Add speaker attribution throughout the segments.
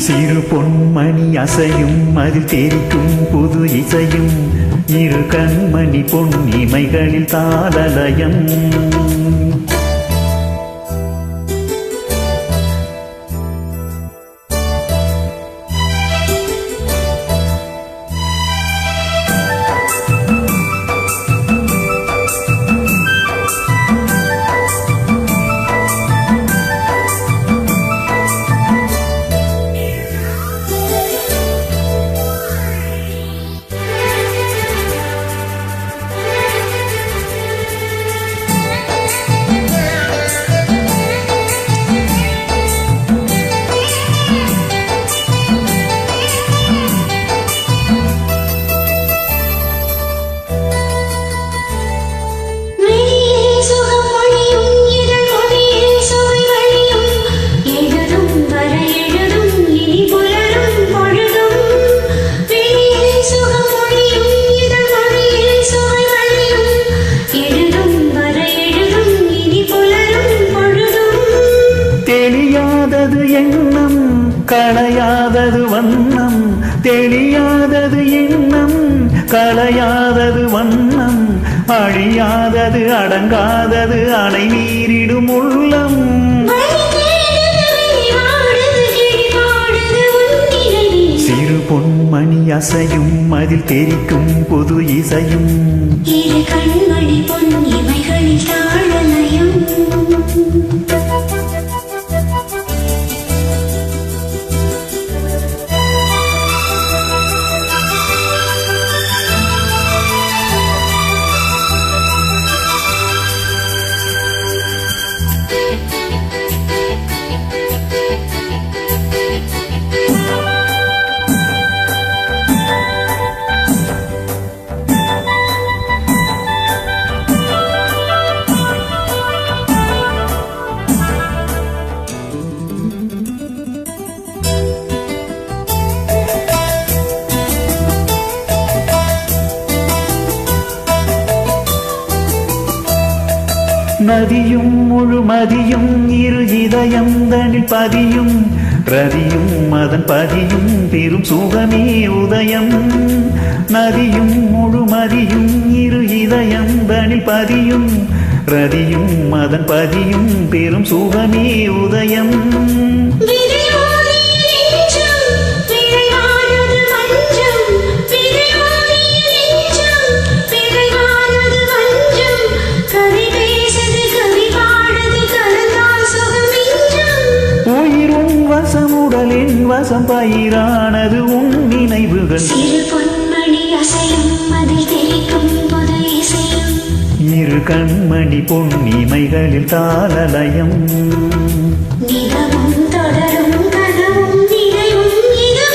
Speaker 1: சிறு பொன்மணி அசையும் அதில் தெரிக்கும் புது இசையும் இரு கண்மணி பொன்னிமைகளில் தாளலயம். தெரியாதது எண்ணம் களையாதது வண்ணம், தெரியாதது எண்ணம் களையாதது வண்ணம், அழியாதது அடங்காதது அணை நீரிடும் உள்ளம். சிறு பொன்மணி அசையும் அதில் தெரிக்கும் புது இசையும்
Speaker 2: இரு கண்மணி பொன்னிமைகளில் தாளலயம்.
Speaker 1: நதியும் முழுமதியும் இரு இதயம் தனில் பதியும், ரதியும் அதன் பதியும் பெரும் சுகமே உதயம். நதியும் முழுமதியும் இரு இதயம் தனில் பதியும், ரதியும் அதன் பதியும் பெரும் சுகமே உதயம். வசமுடலின் வசம் பயிரானது உன் நினைவுகள்.
Speaker 2: சிறு பொன்மணி அசையும் அதில் தெரிக்கும் புது இசையும்
Speaker 1: இரு கண்மணி பொன்னிமைகளில் தாளலயம்.
Speaker 2: நிலவும் தொடரும் கனவும் நினைவும் இது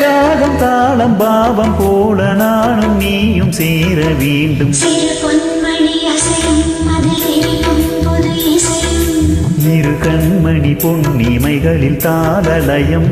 Speaker 1: ராகம் தாளம் பாவம் போல நானும் நீயும் சேர வேண்டும்.
Speaker 2: சிறு பொன்மணி அசையும் அதில் தெரிக்கும் புது இசையும்
Speaker 1: இரு கண்மணி பொன்னிமைகளில் தாளலயம்.